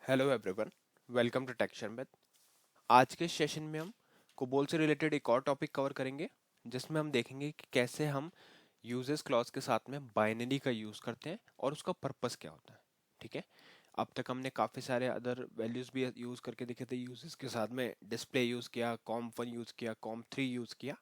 Hello everyone, welcome to tech Sharmit. आज के session में हम कोबोल से रिलेटेड एक और टॉपिक कवर करेंगे, जिसमें हम देखेंगे कि कैसे हम यूजेस क्लॉज के साथ में बाइनरी का यूज़ करते हैं और उसका पर्पस क्या होता है। ठीक है, अब तक हमने काफ़ी सारे अदर वैल्यूज़ भी यूज़ करके देखे थे। यूजेस के साथ में डिस्प्ले यूज़ किया, कॉम1 यूज़ किया, कॉम3 यूज़ किया।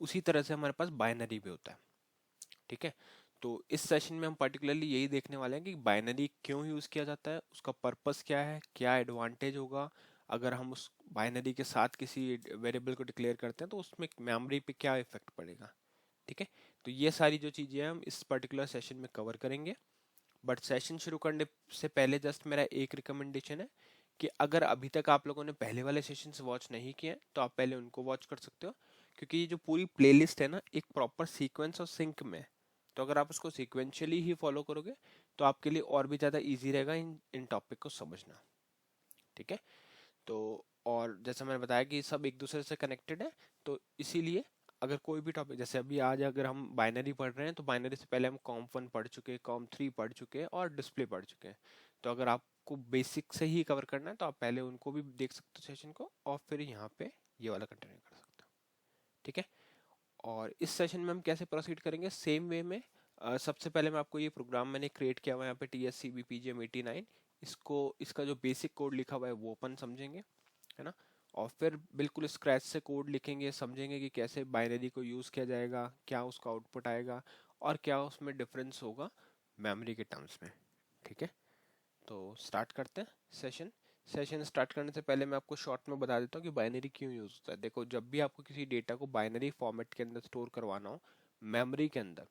उसी तरह से हमारे पास बाइनरी भी होता है। ठीक है, तो इस सेशन में हम पर्टिकुलरली यही देखने वाले हैं कि बाइनरी क्यों यूज़ किया जाता है, उसका पर्पस क्या है, क्या एडवांटेज होगा अगर हम उस बाइनरी के साथ किसी वेरिएबल को डिक्लेयर करते हैं, तो उसमें मेमोरी पे क्या इफेक्ट पड़ेगा। ठीक है, तो ये सारी जो चीज़ें हम इस पर्टिकुलर सेशन में कवर करेंगे। बट सेशन शुरू करने से पहले जस्ट मेरा एक रिकमेंडेशन है कि अगर अभी तक आप लोगों ने पहले वाले सेशंस वॉच नहीं किए हैं तो आप पहले उनको वॉच कर सकते हो, क्योंकि ये जो पूरी प्लेलिस्ट है ना, एक प्रॉपर सीक्वेंस और सिंक में है। तो अगर आप उसको सीक्वेंशियली ही फॉलो करोगे तो आपके लिए और भी ज़्यादा ईजी रहेगा इन इन टॉपिक को समझना। ठीक है, तो और जैसा मैंने बताया कि सब एक दूसरे से कनेक्टेड है, तो इसीलिए अगर कोई भी टॉपिक, जैसे अभी आज अगर हम बाइनरी पढ़ रहे हैं तो बाइनरी से पहले हम कॉम1 पढ़ चुके हैं, कॉम3 पढ़ चुके हैं और डिस्प्ले पढ़ चुके हैं। तो अगर आपको बेसिक से ही कवर करना है तो आप पहले उनको भी देख सकते हो सेशन को, और फिर यहाँ पे ये वाला कंटिन्यू कर सकते हो। ठीक है, और इस सेशन में हम कैसे प्रोसीड करेंगे, सेम वे में। सबसे पहले मैं आपको ये प्रोग्राम मैंने क्रिएट किया हुआ है यहाँ पे TSCBPGM89, इसको इसका जो बेसिक कोड लिखा हुआ है वो अपन समझेंगे, है ना। और फिर बिल्कुल स्क्रैच से कोड लिखेंगे, समझेंगे कि कैसे बाइनरी को यूज़ किया जाएगा, क्या उसका आउटपुट आएगा और क्या उसमें डिफरेंस होगा मेमोरी के टर्म्स में। ठीक है, तो स्टार्ट करते हैं सेशन। सेशन स्टार्ट करने से पहले मैं आपको शॉर्ट में बता देता हूँ कि बाइनरी क्यों यूज़ होता है। देखो, जब भी आपको किसी डेटा को बाइनरी फॉर्मेट के अंदर स्टोर करवाना हो मेमोरी के अंदर,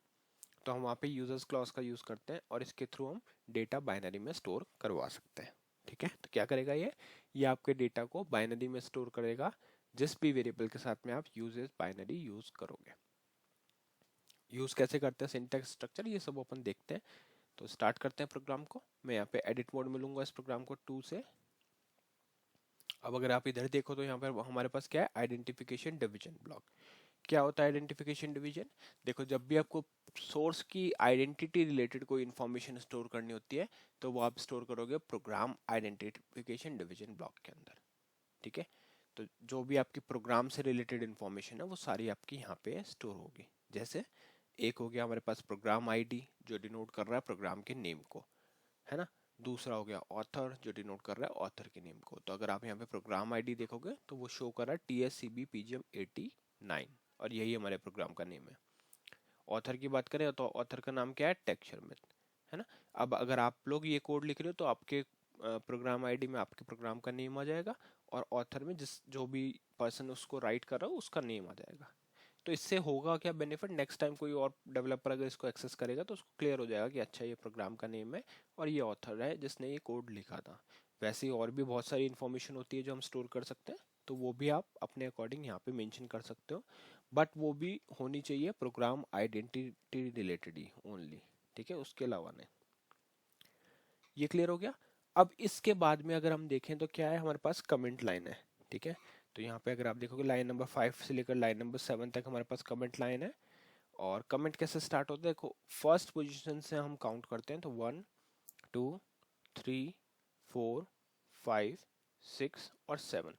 तो हम वहाँ पे यूजर्स क्लॉज का यूज़ करते हैं और इसके थ्रू हम डेटा बाइनरी में स्टोर करवा सकते हैं। ठीक है, तो क्या करेगा ये आपके डेटा को बाइनरी में स्टोर करेगा, जिस भी वेरिएबल के साथ में आप यूजेस बाइनरी यूज़ करोगे। यूज़ कैसे करते हैं, सिंटैक्स, स्ट्रक्चर, ये सब अपन देखते हैं। तो स्टार्ट करते हैं प्रोग्राम को। मैं यहाँ पे एडिट मोड में लूंगा इस प्रोग्राम को 2 से। अब अगर आप इधर देखो तो यहाँ पर हमारे पास क्या है, आइडेंटिफिकेशन डिवीजन ब्लॉक। क्या होता है आइडेंटिफिकेशन डिवीजन? देखो, जब भी आपको सोर्स की आइडेंटिटी रिलेटेड कोई इन्फॉर्मेशन स्टोर करनी होती है तो वो आप स्टोर करोगे प्रोग्राम आइडेंटिफिकेशन डिवीजन ब्लॉक के अंदर। ठीक है, तो जो भी आपकी प्रोग्राम से रिलेटेड इन्फॉर्मेशन है वो सारी आपकी यहाँ पे स्टोर होगी। जैसे एक हो गया हमारे पास प्रोग्राम आईडी, जो डिनोट कर रहा है प्रोग्राम के नेम को, है ना। दूसरा हो गया ऑथर, जो डिनोट कर रहा है ऑथर के नेम को। तो अगर आप यहाँ पे प्रोग्राम आईडी देखोगे तो वो शो कर रहा है TSCBPGM89, और यही हमारे प्रोग्राम का नेम है। ऑथर की बात करें तो ऑथर का नाम क्या है, टेक शर्मित, है ना। अब अगर आप लोग ये कोड लिख रहे हो तो आपके प्रोग्राम आईडी में आपके प्रोग्राम का नेम आ जाएगा, और ऑथर में जिस जो भी पर्सन उसको राइट कर रहा हो उसका नेम आ जाएगा। तो इससे होगा क्या बेनिफिट, नेक्स्ट टाइम कोई और डेवलपर अगर इसको एक्सेस करेगा तो उसको क्लियर हो जाएगा कि अच्छा, ये प्रोग्राम का नेम है और ये ऑथर है जिसने ये कोड लिखा था। वैसे ही और भी बहुत सारी इन्फॉर्मेशन होती है जो हम स्टोर कर सकते हैं, तो वो भी आप अपने अकॉर्डिंग यहाँ पे मेंशन कर सकते हो, बट वो भी होनी चाहिए प्रोग्राम आइडेंटिटी रिलेटेड ही ओनली। ठीक है, उसके अलावा नहीं। ये क्लियर हो गया। अब इसके बाद में अगर हम देखें तो क्या है, हमारे पास कमेंट लाइन है। ठीक है, तो यहाँ पे अगर आप देखोगे लाइन नंबर 5 से लेकर लाइन नंबर 7 तक हमारे पास कमेंट लाइन है। और कमेंट कैसे स्टार्ट होता है, देखो फर्स्ट पोजीशन से हम काउंट करते हैं तो 1 2 3 4 5 6 और 7,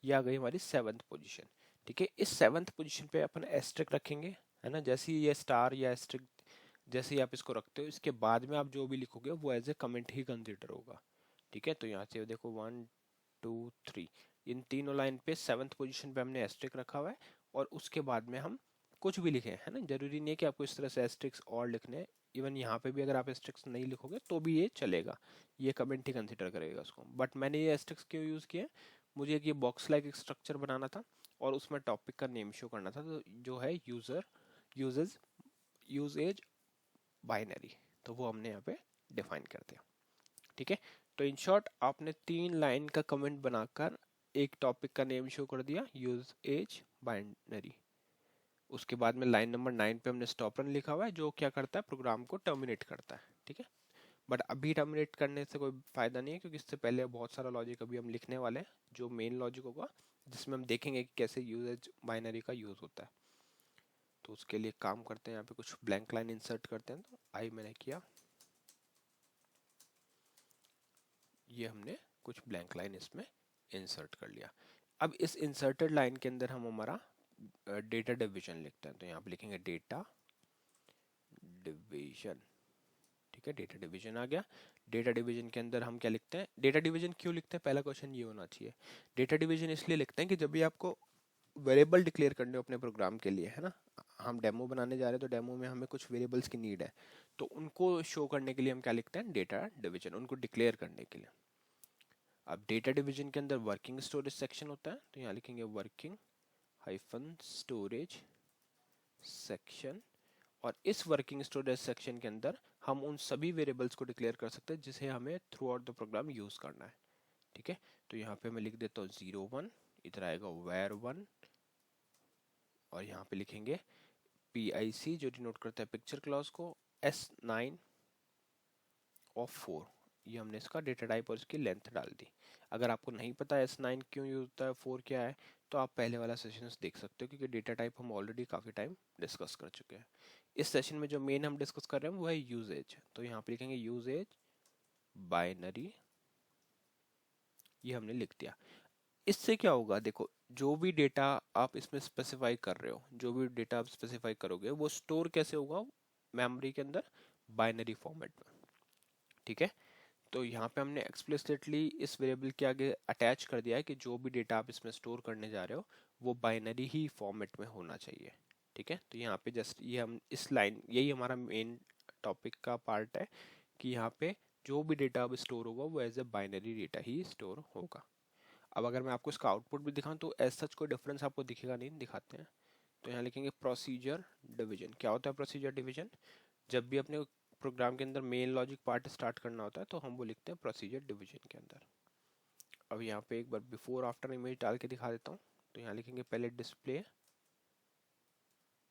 ये आ गई हमारी 7th पोजीशन। ठीक है, इस 7th पोजीशन पे अपन एस्ट्रिक रखेंगे, है ना। जैसे ही ये स्टार या एस्ट्रिक, जैसे ही आप इसको रखते हो, इसके बाद में आप जो भी लिखोगे वो एज ए कमेंट ही कंसिडर होगा। ठीक है, तो यहाँ से देखो 1 2 3, इन तीनों लाइन पे 7th पोजीशन पे हमने एस्ट्रिक रखा हुआ है। और उसके बाद में हम कुछ भी लिखें, है ना, जरूरी नहीं है कि आपको इस तरह से एस्ट्रिक्स और लिखने हैं। इवन यहाँ पे भी अगर आप एस्ट्रिक्स नहीं लिखोगे तो भी ये चलेगा, ये कमेंट ही कंसिडर करेगा उसको। बट मैंने ये एस्ट्रिक्स क्यों यूज़ किया है, मुझे एक ये बॉक्स लाइक एक स्ट्रक्चर बनाना था और उसमें टॉपिक का नेम शो करना था, तो जो है यूजर यूजेज यूजेज बाइनरी, तो वो हमने यहाँ पे डिफाइन कर दिया। ठीक है, तो इन शॉर्ट आपने 3 लाइन का कमेंट बनाकर एक टॉपिक का नेम शो कर दिया, यूज एज बाइनरी। उसके बाद में लाइन नंबर 9 पे हमने स्टॉप रन लिखा हुआ है, जो क्या करता है, प्रोग्राम को टर्मिनेट करता है। ठीक है, बट अभी टर्मिनेट करने से कोई फायदा नहीं है, क्योंकि इससे पहले बहुत सारा लॉजिक अभी हम लिखने वाले हैं, जो मेन लॉजिक होगा जिसमें हम देखेंगे कि कैसे यूजेज बाइनरी का यूज होता है। तो उसके लिए काम करते हैं, यहाँ पे कुछ ब्लैंक लाइन इंसर्ट करते हैं। तो आई मैंने किया, ये हमने कुछ ब्लैंक लाइन इसमें इंसर्ट कर लिया। अब इस इंसर्टेड लाइन के अंदर हम हमारा डेटा डिवीजन लिखते हैं, तो यहाँ पे लिखेंगे डेटा डिवीजन। ठीक है, डेटा डिवीजन आ गया। डेटा डिवीजन के अंदर हम क्या लिखते हैं, डेटा डिवीजन क्यों लिखते हैं, पहला क्वेश्चन ये होना चाहिए। डेटा डिवीजन इसलिए लिखते हैं कि जब भी आपको वेरिएबल डिक्लेयर करने हो अपने प्रोग्राम के लिए, है ना, हम डेमो बनाने जा रहे हैं तो डेमो में हमें कुछ वेरिएबल्स की नीड है, तो उनको शो करने के लिए हम क्या लिखते हैं, डेटा डिवीजन, उनको डिक्लेयर करने के लिए। अब डेटा डिवीजन के अंदर वर्किंग स्टोरेज सेक्शन होता है, तो यहाँ लिखेंगे वर्किंग हाइफन स्टोरेज सेक्शन, और इस वर्किंग स्टोरेज सेक्शन के अंदर हम उन सभी वेरिएबल्स को डिक्लेयर कर सकते हैं जिसे हमें through out the program use करना है। ठीक है, तो यहाँ पे मैं लिख देता हूँ 01, इधर आएगा var1, और यहाँ पे लिखेंगे PIC जो डिनोट करता है पिक्चर क्लॉज को, S9 ऑफ 4, ये हमने इसका डेटा टाइप और इसकी लेंथ डाल दी। अगर आपको नहीं पता S9 क्यों यूज होता है, 4 क्या है, तो आप पहले वाला सेशन देख सकते हो, क्योंकि डेटा टाइप हम ऑलरेडी काफ़ी टाइम डिस्कस कर चुके हैं। इस सेशन में जो मेन हम डिस्कस कर रहे हैं वो है यूजेज, तो यहाँ पे लिखेंगे यूजेज बाइनरी, ये हमने लिख दिया। इससे क्या होगा, देखो जो भी डेटा आप इसमें स्पेसिफाई कर रहे हो, जो भी डेटा आप स्पेसिफाई करोगे वो स्टोर कैसे होगा मेमोरी के अंदर, बाइनरी फॉर्मेट में। ठीक है, तो यहाँ पे हमने एक्सप्लिसिटली इस वेरिएबल के आगे अटैच कर दिया है कि जो भी डेटा आप इसमें स्टोर करने जा रहे हो वो बाइनरी ही फॉर्मेट में होना चाहिए। ठीक है, तो यहाँ पे जस्ट ये हम इस लाइन, यही हमारा मेन टॉपिक का पार्ट है कि यहाँ पे जो भी डेटा अब स्टोर होगा वो एज ए बाइनरी डेटा ही स्टोर होगा। अब अगर मैं आपको इसका आउटपुट भी दिखाऊं तो एज सच कोई डिफरेंस आपको दिखेगा नहीं, दिखाते हैं। तो यहाँ लिखेंगे प्रोसीजर डिवीजन। क्या होता है प्रोसीजर डिवीजन, जब भी अपने प्रोग्राम के अंदर मेन लॉजिक पार्ट स्टार्ट करना होता है तो हम वो लिखते हैं प्रोसीजर डिवीजन के अंदर। अब यहाँ पे एक बार बिफोर आफ्टर इमेज डाल के दिखा देता हूँ। तो यहाँ लिखेंगे पहले डिस्प्ले,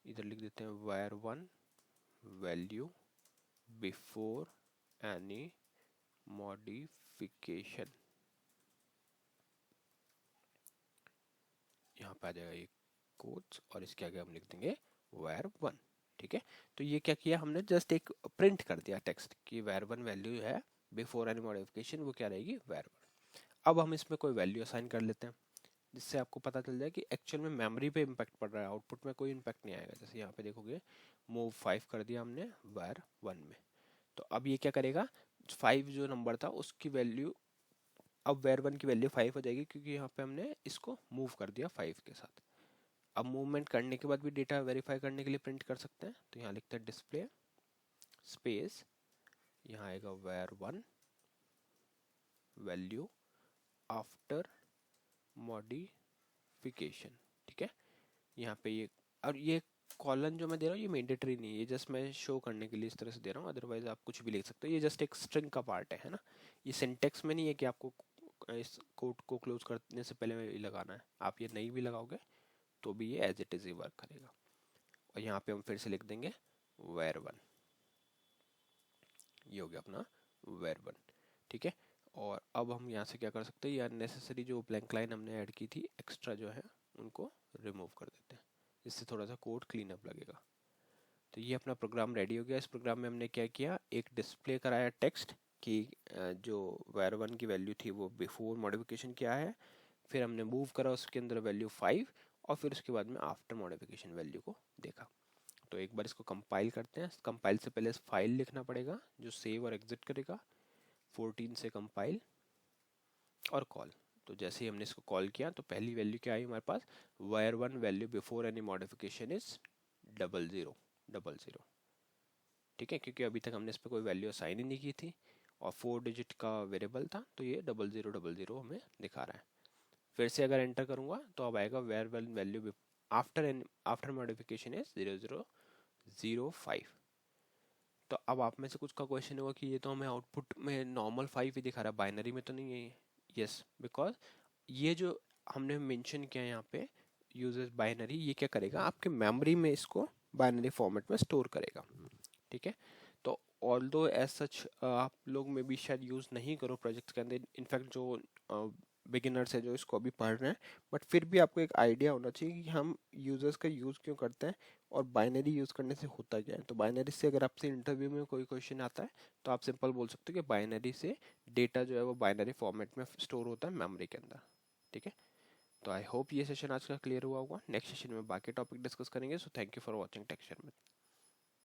इधर लिख देते हैं var1 value before any modification, यहाँ पे आ जाएगा ये कोड्स, और इसके आगे हम लिख देंगे var1। ठीक है, तो ये क्या किया हमने, जस्ट एक प्रिंट कर दिया टेक्स्ट कि var1 वैल्यू है बिफोर एनी मॉडिफिकेशन, वो क्या रहेगी var1। अब हम इसमें कोई वैल्यू असाइन कर लेते हैं जिससे आपको पता चल जाए कि एक्चुअल में मेमोरी पे इम्पैक्ट पड़ रहा है, आउटपुट में कोई इम्पैक्ट नहीं आएगा। जैसे यहाँ पे देखोगे मूव 5 कर दिया हमने var1 में, तो अब ये क्या करेगा, 5 जो नंबर था उसकी वैल्यू, अब var1 की वैल्यू 5 हो जाएगी क्योंकि यहाँ पे हमने इसको मूव कर दिया 5 के साथ। अब मूवमेंट करने के बाद भी डेटा वेरीफाई करने के लिए प्रिंट कर सकते हैं, तो यहाँ लिखते हैं डिस्प्ले स्पेस, यहाँ आएगा var1 वैल्यू आफ्टर मॉडिफिकेशन। ठीक है, यहाँ पे ये, और ये कॉलन जो मैं दे रहा हूँ ये मैंडेटरी नहीं है, ये जस्ट मैं शो करने के लिए इस तरह से दे रहा हूँ, अदरवाइज आप कुछ भी लिख सकते हो, ये जस्ट एक स्ट्रिंग का पार्ट है ना। ये सिंटेक्स में नहीं है कि आपको इस कोड को क्लोज करने से पहले ये लगाना है, आप ये नहीं भी लगाओगे तो भी ये एज इट इज ही वर्क करेगा। और यहाँ पे हम फिर से लिख देंगे var1, ये हो गया अपना var1। ठीक है, और अब हम यहाँ से क्या कर सकते हैं, ये अननेसेसरी जो ब्लैंक लाइन हमने ऐड की थी एक्स्ट्रा जो है उनको रिमूव कर देते हैं, इससे थोड़ा सा कोड क्लीन अप लगेगा। तो ये अपना प्रोग्राम रेडी हो गया। इस प्रोग्राम में हमने क्या किया, एक डिस्प्ले कराया टेक्स्ट कि जो var1 की वैल्यू थी वो बिफोर मॉडिफिकेशन क्या है, फिर हमने मूव करा उसके अंदर वैल्यू 5, और फिर उसके बाद में आफ्टर मॉडिफिकेशन वैल्यू को देखा। तो एक बार इसको कंपाइल करते हैं। कंपाइल से पहले फाइल लिखना पड़ेगा जो सेव और एग्जिट करेगा, 14 से कंपाइल और कॉल। तो जैसे ही हमने इसको कॉल किया तो पहली वैल्यू क्या आई हमारे पास, var1 value before any modification is 0000। ठीक है, क्योंकि अभी तक हमने इस पर कोई वैल्यू असाइन ही नहीं की थी और 4 डिजिट का वेरिएबल था, तो ये 0000 हमें दिखा रहा है। फिर से अगर एंटर करूंगा तो अब आएगा var1 value after modification is 0005। तो अब आप में से कुछ का क्वेश्चन होगा कि ये तो हमें आउटपुट में नॉर्मल 5 ही दिखा रहा है, बाइनरी में तो नहीं है। यस, बिकॉज ये जो हमने मेंशन किया यहाँ पे यूजेस बाइनरी, ये क्या करेगा आपके मेमोरी में इसको बाइनरी फॉर्मेट में स्टोर करेगा। ठीक है, तो ऑल्दो एज सच आप लोग में भी शायद यूज़ नहीं करो प्रोजेक्ट के अंदर, इनफैक्ट जो बिगिनर्स है जो इसको अभी पढ़ रहे हैं, बट फिर भी आपको एक आइडिया होना चाहिए कि हम यूजर्स का यूज़ क्यों करते हैं, और बाइनरी यूज़ करने से होता क्या है। तो बाइनरी से अगर आपसे इंटरव्यू में कोई क्वेश्चन आता है तो आप सिंपल बोल सकते हो कि बाइनरी से डेटा जो है वो बाइनरी फॉर्मेट में स्टोर होता है मेमोरी के अंदर। ठीक है, तो आई होप ये सेशन आज का क्लियर हुआ होगा। नेक्स्ट सेशन में बाकी टॉपिक डिस्कस करेंगे। So thank you for watching texture में।